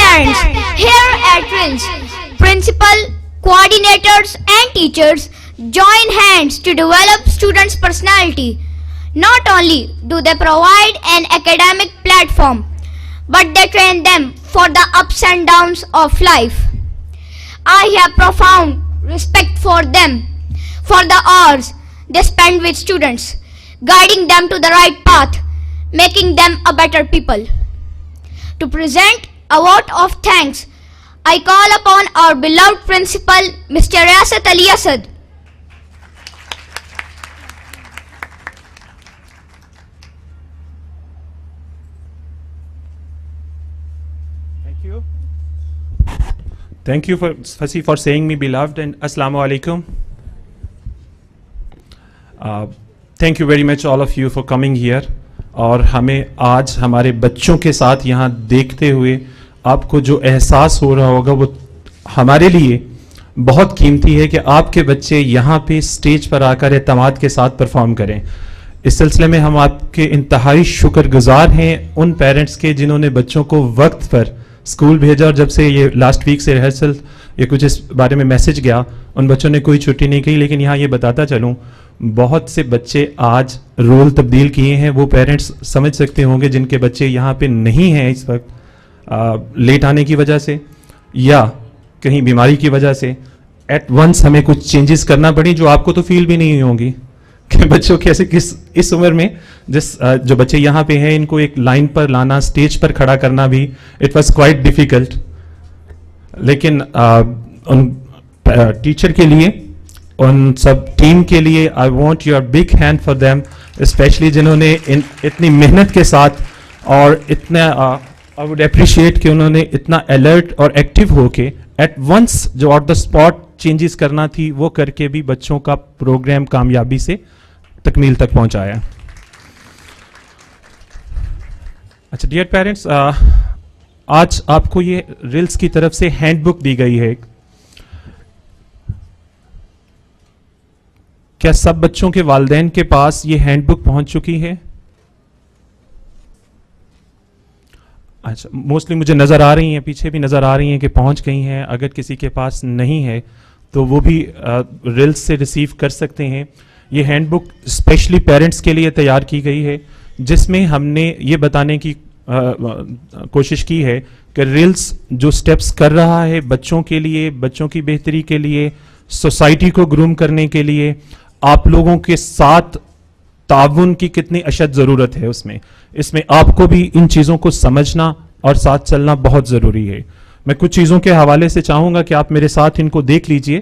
parents, here at Prince, principal, coordinators and teachers join hands to develop students' personality. Not only do they provide an academic platform, but they train them for the ups and downs of life. I have profound respect for them, for the hours they spend with students, guiding them to the right path, making them a better people. To present a vote of thanks, I call upon our beloved principal, Mr. Riyasat Ali Asad. Thank you, Fasi, for saying me beloved, and Assalamu alaikum. Thank you very much all of you for coming here. اور ہمیں آج ہمارے بچوں کے ساتھ یہاں دیکھتے ہوئے آپ کو جو احساس ہو رہا ہوگا وہ ہمارے لیے بہت قیمتی ہے کہ آپ کے بچے یہاں پہ اسٹیج پر آ کر اعتماد کے ساتھ پرفارم کریں. اس سلسلے میں ہم آپ کے انتہائی شکر گزار ہیں ان پیرنٹس کے جنہوں نے بچوں کو وقت پر اسکول بھیجا, اور جب سے یہ لاسٹ ویک سے ریہرسل یا کچھ اس بارے میں میسج گیا ان بچوں نے کوئی چھٹی نہیں کی. لیکن یہاں یہ بتاتا چلوں بہت سے بچے آج رول تبدیل کیے ہیں. وہ پیرنٹس سمجھ سکتے ہوں گے جن کے بچے یہاں پہ نہیں ہیں اس وقت لیٹ آنے کی وجہ سے یا کہیں بیماری کی وجہ سے, ایٹ ونس ہمیں کچھ چینجز کرنا پڑی جو آپ کو تو فیل بھی نہیں ہوں گی کہ بچوں کیسے اس عمر میں جو بچے یہاں پہ ہیں ان کو ایک لائن پر لانا, اسٹیج پر کھڑا کرنا بھی اٹ واز کوائٹ ڈیفیکلٹ. لیکن ان ٹیچر کے لیے, ان سب ٹیم کے لیے I want your big hand for them, especially جنہوں نے اتنی محنت کے ساتھ اور اتنا آئی ووڈ اپریشیٹ کہ انہوں نے اتنا الرٹ اور ایکٹیو ہو کے ایٹ ونس جو آن دا اسپاٹ چینجز کرنا تھی وہ کر کے بھی بچوں کا پروگرام کامیابی سے تکمیل تک پہنچایا. اچھا ڈیئر پیرنٹس, آج آپ کو یہ ریلز کی طرف سے ہینڈ بک دی گئی ہے. کیا سب بچوں کے والدین کے پاس یہ ہینڈ بک پہنچ چکی ہے؟ اچھا موسٹلی مجھے نظر آ رہی ہیں, پیچھے بھی نظر آ رہی ہیں کہ پہنچ گئی ہیں. اگر کسی کے پاس نہیں ہے تو وہ بھی ریلز سے ریسیو کر سکتے ہیں. یہ ہینڈ بک اسپیشلی پیرنٹس کے لیے تیار کی گئی ہے جس میں ہم نے یہ بتانے کی کوشش کی ہے کہ ریلز جو سٹیپس کر رہا ہے بچوں کے لیے, بچوں کی بہتری کے لیے, سوسائٹی کو گروم کرنے کے لیے, آپ لوگوں کے ساتھ تعاون کی کتنی اشد ضرورت ہے. اس میں آپ کو بھی ان چیزوں کو سمجھنا اور ساتھ چلنا بہت ضروری ہے. میں کچھ چیزوں کے حوالے سے چاہوں گا کہ آپ میرے ساتھ ان کو دیکھ لیجئے.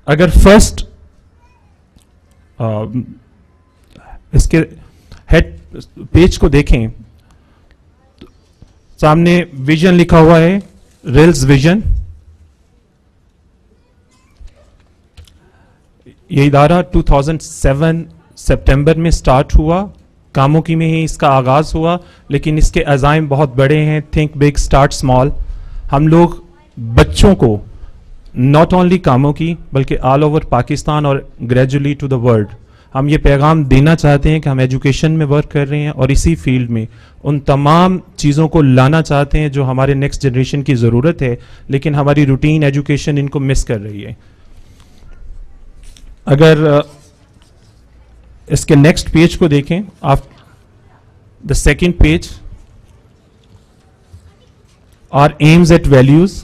اگر فرسٹ اس کے ہیڈ پیج کو دیکھیں, سامنے ویژن لکھا ہوا ہے, ریلز ویژن. یہ ادارہ 2007 سپٹمبر میں سٹارٹ ہوا, کاموں کی میں ہی اس کا آغاز ہوا, لیکن اس کے عزائم بہت بڑے ہیں. Think big start small. ہم لوگ بچوں کو ناٹ اونلی کاموں کی بلکہ آل اوور پاکستان اور گریجولی ٹو دا ورلڈ ہم یہ پیغام دینا چاہتے ہیں کہ ہم ایجوکیشن میں ورک کر رہے ہیں اور اسی فیلڈ میں ان تمام چیزوں کو لانا چاہتے ہیں جو ہمارے نیکسٹ جنریشن کی ضرورت ہے, لیکن ہماری روٹین ایجوکیشن ان کو مس کر رہی ہے. اگر اس کے نیکسٹ پیج کو دیکھیں, آپ the second page, our aims at values.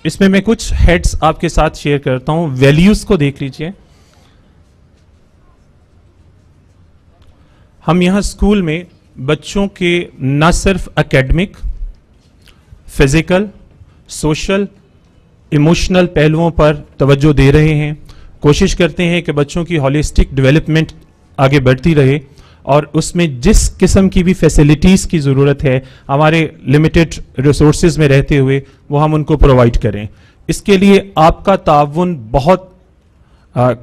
اس میں میں کچھ ہیڈز آپ کے ساتھ شیئر کرتا ہوں. ویلیوز کو دیکھ لیجئے. ہم یہاں اسکول میں بچوں کے نہ صرف اکیڈمک, فزیکل, سوشل, ایموشنل پہلوؤں پر توجہ دے رہے ہیں. کوشش کرتے ہیں کہ بچوں کی ہولسٹک ڈیولپمنٹ آگے بڑھتی رہے اور اس میں جس قسم کی بھی فیسلٹیز کی ضرورت ہے ہمارے لمیٹڈ ریسورسز میں رہتے ہوئے وہ ہم ان کو پرووائڈ کریں. اس کے لیے آپ کا تعاون بہت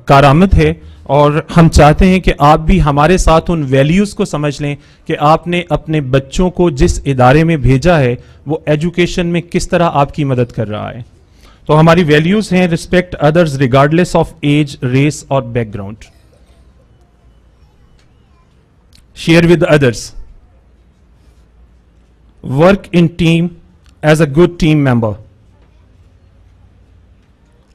کارآمد ہے اور ہم چاہتے ہیں کہ آپ بھی ہمارے ساتھ ان ویلیوز کو سمجھ لیں کہ آپ نے اپنے بچوں کو جس ادارے میں بھیجا ہے وہ ایجوکیشن میں کس طرح آپ کی مدد کر رہا ہے. تو ہماری ویلیوز ہیں respect others regardless of age, race اور background, share with others, work in team, as a good team member.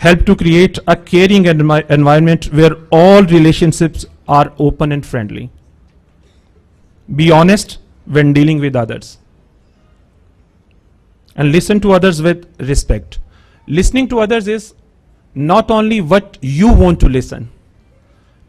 Help to create a caring environment where all relationships are open and friendly. Be honest when dealing with others. And listen to others with respect. Listening to others is not only what you want to listen.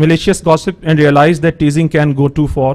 malicious gossip and realize that teasing can go too far.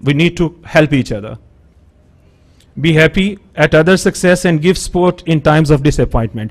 we need to help each other. Be happy at other success and give support in times of disappointment.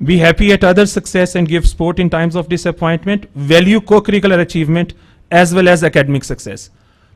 Be happy at other success and give support in times of disappointment. Value co-curricular achievement as well as academic success.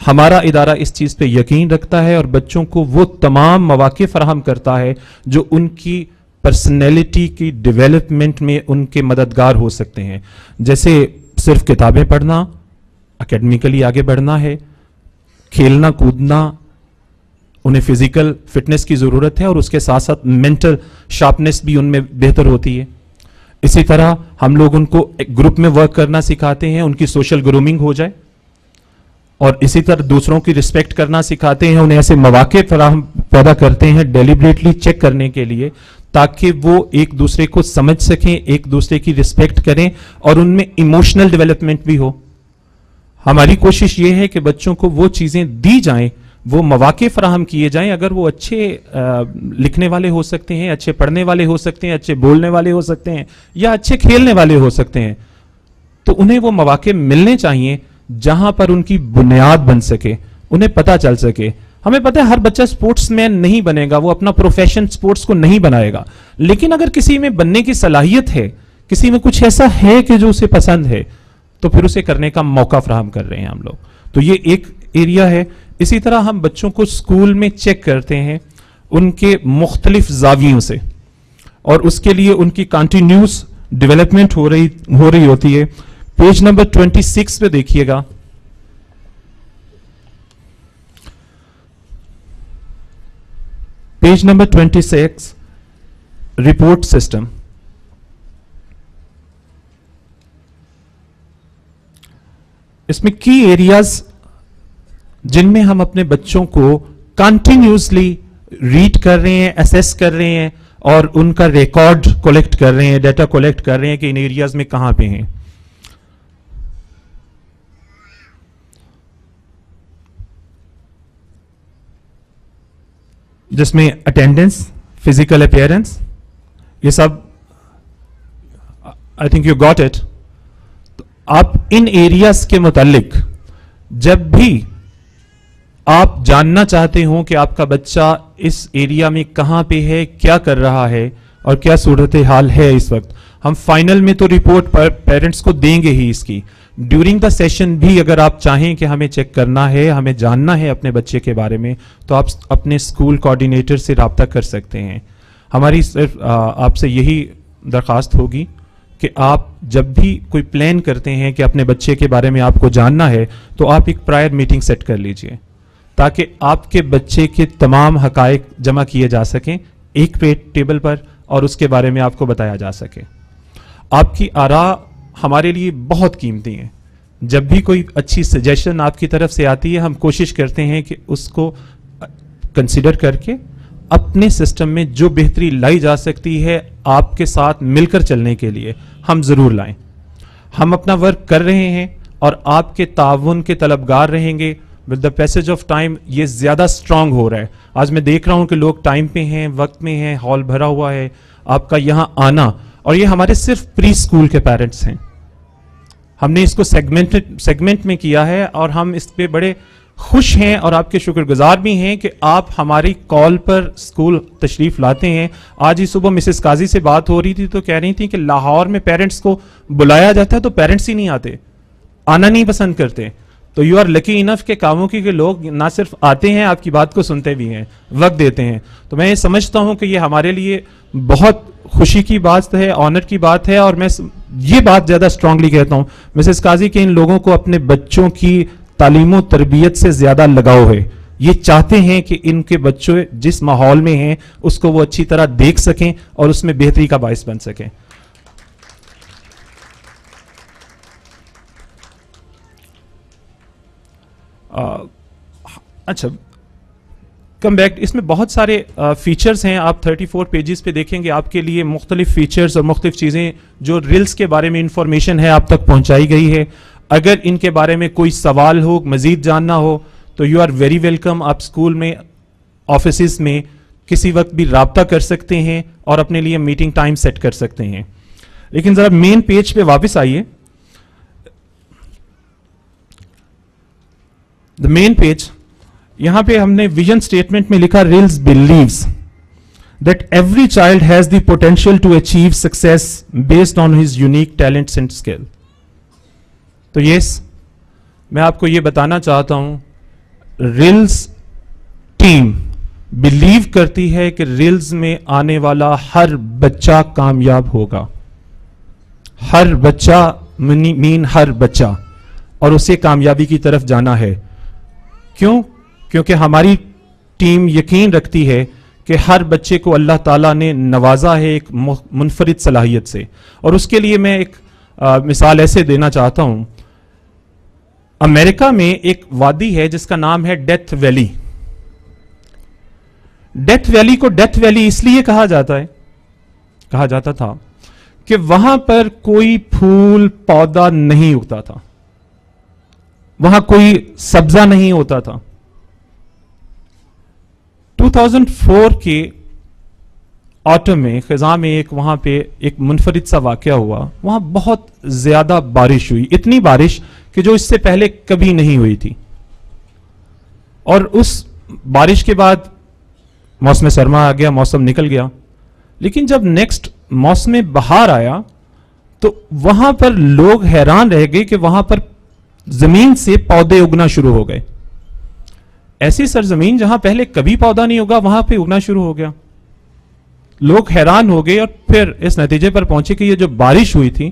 ہمارا ادارہ اس چیز پہ یقین رکھتا ہے اور بچوں کو وہ تمام مواقع فراہم کرتا ہے جو ان کی پرسنالٹی کی ڈیولپمنٹ میں ان کے مددگار ہو سکتے ہیں. جیسے صرف کتابیں پڑھنا، اکیڈمیکلی آگے بڑھنا ہے، کھیلنا کودنا، انہیں فزیکل فٹنس کی ضرورت ہے اور اس کے ساتھ ساتھ مینٹل شارپنس بھی ان میں بہتر ہوتی ہے. اسی طرح ہم لوگ ان کو گروپ میں ورک کرنا سکھاتے ہیں، ان کی سوشل گرومنگ ہو جائے، اور اسی طرح دوسروں کی رسپیکٹ کرنا سکھاتے ہیں. انہیں ایسے مواقع فراہم پیدا کرتے ہیں ڈیلیبریٹلی چیک کرنے کے لیے تاکہ وہ ایک دوسرے کو سمجھ سکیں، ایک دوسرے کی رسپیکٹ کریں اور ان میں ایموشنل ڈیولپمنٹ بھی ہو. ہماری کوشش یہ ہے کہ بچوں کو وہ چیزیں دی جائیں، وہ مواقع فراہم کیے جائیں. اگر وہ اچھے لکھنے والے ہو سکتے ہیں، اچھے پڑھنے والے ہو سکتے ہیں، اچھے بولنے والے ہو سکتے ہیں یا اچھے کھیلنے والے ہو سکتے ہیں، تو انہیں وہ مواقع ملنے چاہیے جہاں پر ان کی بنیاد بن سکے، انہیں پتہ چل سکے. ہمیں پتہ ہے ہر بچہ سپورٹس مین نہیں بنے گا، وہ اپنا پروفیشن سپورٹس کو نہیں بنائے گا، لیکن اگر کسی میں بننے کی صلاحیت ہے، کسی میں کچھ ایسا ہے کہ جو اسے پسند ہے، تو پھر اسے کرنے کا موقع فراہم کر رہے ہیں ہم لوگ. تو یہ ایک ایریا ہے. اسی طرح ہم بچوں کو اسکول میں چیک کرتے ہیں ان کے مختلف زاویوں سے، اور اس کے لیے ان کی کنٹینیوس ڈیولپمنٹ ہو رہی ہوتی ہے. پیج نمبر 26 پہ دیکھیے گا. Page number 26 report system. اس میں کی ایریاز جن میں ہم اپنے بچوں کو کنٹینیوسلی ریڈ کر رہے ہیں، اسیس کر رہے ہیں اور ان کا ریکارڈ کلیکٹ کر رہے ہیں، ڈیٹا کلیکٹ کر رہے ہیں کہ ان ایریاز میں کہاں پہ ہیں. جس میں اٹینڈنس، فزیکل اپیئرنس، یہ سب I think you got it. آپ ان ایریاز کے متعلق جب بھی آپ جاننا چاہتے ہوں کہ آپ کا بچہ اس ایریا میں کہاں پہ ہے، کیا کر رہا ہے اور کیا صورتحال ہے اس وقت، ہم فائنل میں تو رپورٹ پیرنٹس کو دیں گے ہی اس کی. ڈیورنگ دا سیشن بھی اگر آپ چاہیں کہ ہمیں چیک کرنا ہے، ہمیں جاننا ہے اپنے بچے کے بارے میں، تو آپ اپنے اسکول کوآرڈینیٹر سے رابطہ کر سکتے ہیں. ہماری صرف آپ سے یہی درخواست ہوگی کہ آپ جب بھی کوئی پلان کرتے ہیں کہ اپنے بچے کے بارے میں آپ کو جاننا ہے، تو آپ ایک پرائر میٹنگ سیٹ کر لیجئے تاکہ آپ کے بچے کے تمام حقائق جمع کیے جا سکیں ایک ٹیبل پر اور اس کے بارے میں آپ کو بتایا جا سکے. آپ کی آراء ہمارے لیے بہت قیمتی ہیں. جب بھی کوئی اچھی سجیشن آپ کی طرف سے آتی ہے، ہم کوشش کرتے ہیں کہ اس کو کنسیڈر کر کے اپنے سسٹم میں جو بہتری لائی جا سکتی ہے آپ کے ساتھ مل کر چلنے کے لیے ہم ضرور لائیں. ہم اپنا ورک کر رہے ہیں اور آپ کے تعاون کے طلبگار رہیں گے. With the passage of time یہ زیادہ اسٹرانگ ہو رہا ہے. آج میں دیکھ رہا ہوں کہ لوگ ٹائم پہ ہیں، وقت میں ہیں، ہال بھرا ہوا ہے. آپ کا یہاں آنا، اور یہ ہمارے صرف پری اسکول کے پیرنٹس ہیں، ہم نے اس کو سیگمنٹ میں کیا ہے اور ہم اس پہ بڑے خوش ہیں اور آپ کے شکر گزار بھی ہیں کہ آپ ہماری کال پر اسکول تشریف لاتے ہیں. آج ہی صبح مسز قاضی سے بات ہو رہی تھی تو کہہ رہی تھی کہ لاہور میں پیرنٹس کو بلایا جاتا ہے تو پیرنٹس ہی نہیں آتے، آنا نہیں پسند کرتے. تو یو آر لکی انف کے کاموں کی کہ لوگ نہ صرف آتے ہیں، آپ کی بات کو سنتے بھی ہیں، وقت دیتے ہیں. تو میں یہ سمجھتا ہوں کہ یہ ہمارے لیے بہت خوشی کی بات ہے، آنر کی بات ہے. اور میں یہ بات زیادہ اسٹرانگلی کہتا ہوں مسز قاضی کہ ان لوگوں کو اپنے بچوں کی تعلیم و تربیت سے زیادہ لگاؤ ہے. یہ چاہتے ہیں کہ ان کے بچے جس ماحول میں ہیں اس کو وہ اچھی طرح دیکھ سکیں اور اس میں بہتری کا باعث بن سکیں. اچھا کم بیک، اس میں بہت سارے فیچرز ہیں. آپ 34 پیجز پہ دیکھیں گے آپ کے لیے مختلف فیچرز اور مختلف چیزیں جو ریلز کے بارے میں انفارمیشن ہے آپ تک پہنچائی گئی ہے. اگر ان کے بارے میں کوئی سوال ہو، مزید جاننا ہو تو یو آر ویری ویلکم. آپ اسکول میں، آفیسز میں کسی وقت بھی رابطہ کر سکتے ہیں اور اپنے لیے میٹنگ ٹائم سیٹ کر سکتے ہیں. لیکن ذرا مین پیج پہ واپس آئیے. دا مین پیج، یہاں پہ ہم نے ویژن سٹیٹمنٹ میں لکھا ریلز believes that every child has the potential to achieve success based on his unique talents and skill. تو یس، میں آپ کو یہ بتانا چاہتا ہوں ریلز ٹیم بلیو کرتی ہے کہ ریلز میں آنے والا ہر بچہ کامیاب ہوگا. ہر بچہ مین ہر بچہ, اور اسے کامیابی کی طرف جانا ہے. کیوں؟ کیونکہ ہماری ٹیم یقین رکھتی ہے کہ ہر بچے کو اللہ تعالیٰ نے نوازا ہے ایک منفرد صلاحیت سے. اور اس کے لیے میں ایک مثال ایسے دینا چاہتا ہوں. امریکہ میں ایک وادی ہے جس کا نام ہے ڈیتھ ویلی. ڈیتھ ویلی کو ڈیتھ ویلی اس لیے کہا جاتا تھا کہ وہاں پر کوئی پھول پودا نہیں اگتا تھا, وہاں کوئی سبزہ نہیں ہوتا تھا. 2004 کے آٹم میں خزاں میں وہاں پہ ایک منفرد سا واقعہ ہوا. وہاں بہت زیادہ بارش ہوئی, اتنی بارش کہ جو اس سے پہلے کبھی نہیں ہوئی تھی. اور اس بارش کے بعد موسم سرما آ گیا, موسم نکل گیا. لیکن جب نیکسٹ موسم بہار آیا تو وہاں پر لوگ حیران رہ گئے کہ وہاں پر زمین سے پودے اگنا شروع ہو گئے. ایسی سرزمین جہاں پہلے کبھی پودا نہیں ہوگا وہاں پہ اگنا شروع ہو گیا. لوگ حیران ہو گئے اور پھر اس نتیجے پر پہنچے کہ یہ جو بارش ہوئی تھی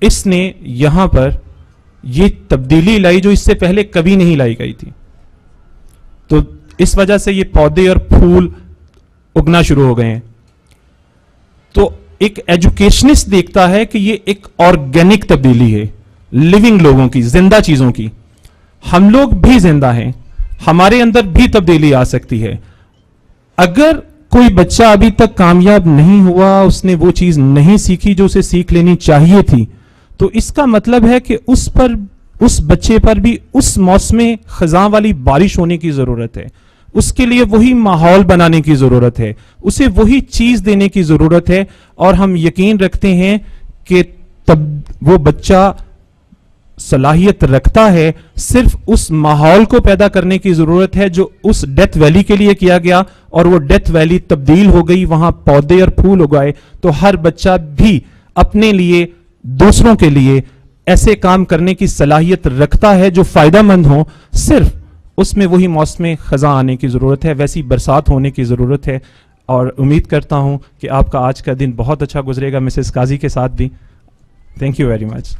اس نے یہاں پر یہ تبدیلی لائی جو اس سے پہلے کبھی نہیں لائی گئی تھی. تو اس وجہ سے یہ پودے اور پھول اگنا شروع ہو گئے ہیں. تو ایک ایجوکیشنسٹ دیکھتا ہے کہ یہ ایک آرگینک تبدیلی ہے, لیونگ لوگوں کی, زندہ چیزوں کی. ہم لوگ بھی زندہ ہیں, ہمارے اندر بھی تبدیلی آ سکتی ہے. اگر کوئی بچہ ابھی تک کامیاب نہیں ہوا, اس نے وہ چیز نہیں سیکھی جو اسے سیکھ لینی چاہیے تھی, تو اس کا مطلب ہے کہ اس بچے پر بھی اس موسم خزاں والی بارش ہونے کی ضرورت ہے. اس کے لیے وہی ماحول بنانے کی ضرورت ہے, اسے وہی چیز دینے کی ضرورت ہے. اور ہم یقین رکھتے ہیں کہ تب وہ بچہ صلاحیت رکھتا ہے. صرف اس ماحول کو پیدا کرنے کی ضرورت ہے جو اس ڈیتھ ویلی کے لیے کیا گیا, اور وہ ڈیتھ ویلی تبدیل ہو گئی, وہاں پودے اور پھول اگائے. تو ہر بچہ بھی اپنے لیے, دوسروں کے لیے ایسے کام کرنے کی صلاحیت رکھتا ہے جو فائدہ مند ہوں. صرف اس میں وہی موسم خزاں آنے کی ضرورت ہے, ویسی برسات ہونے کی ضرورت ہے. اور امید کرتا ہوں کہ آپ کا آج کا دن بہت اچھا گزرے گا مسز قاضی کے ساتھ بھی. Thank you very much.